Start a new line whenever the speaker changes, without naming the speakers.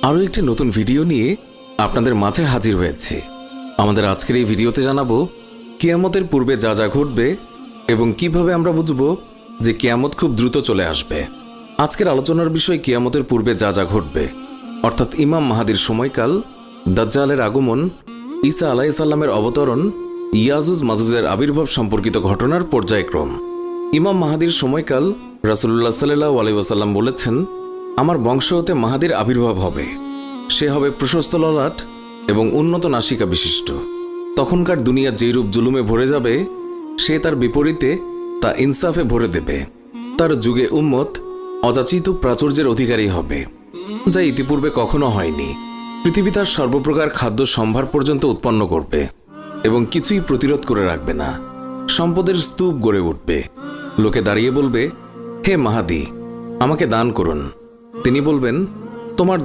আরও একটি নতুন ভিডিও নিয়ে আপনাদের মাঝে হাজির হয়েছি। আমাদের আজকের এই ভিডিওতে জানাবো কিয়ামতের পূর্বে যা যা ঘটবে এবং কিভাবে আমরা বুঝব যে কিয়ামত খুব দ্রুত চলে আসবে। আজকের আলোচনার বিষয় কিয়ামতের পূর্বে যা যা ঘটবে, অর্থাৎ ইমাম মাহাদির সময়কাল, দাজ্জালের আগমন, ঈসা আলাইহিস সালামের অবতরণ, ইয়াজুজ মাজুজের আবির্ভাব সম্পর্কিত ঘটনার পর্যায়ক্রম। ইমাম মাহাদির সময়কাল, রাসূলুল্লাহ সাল্লাল্লাহু আলাইহি ওয়াসাল্লাম বলেছেন, আমার বংশ হতে মাহাদির আবির্ভাব হবে। সে হবে প্রশস্ত ললাট এবং উন্নত নাসিকা বিশিষ্ট। তখনকার দুনিয়া যেই রূপ জুলুমে ভরে যাবে, সে তার বিপরীতে তা ইনসাফে ভরে দেবে। তার যুগে উম্মত অযাচিত প্রাচুর্যের অধিকারী হবে, যা ইতিপূর্বে কখনো হয়নি। পৃথিবী তার সর্বপ্রকার খাদ্য সম্ভার পর্যন্ত উৎপন্ন করবে এবং কিছুই প্রতিরোধ করে রাখবে না। সম্পদের স্তূপ গড়ে উঠবে। লোকে দাঁড়িয়ে বলবে, হে মাহাদি, আমাকে দান করুন। তিনি বলবেন, তোমার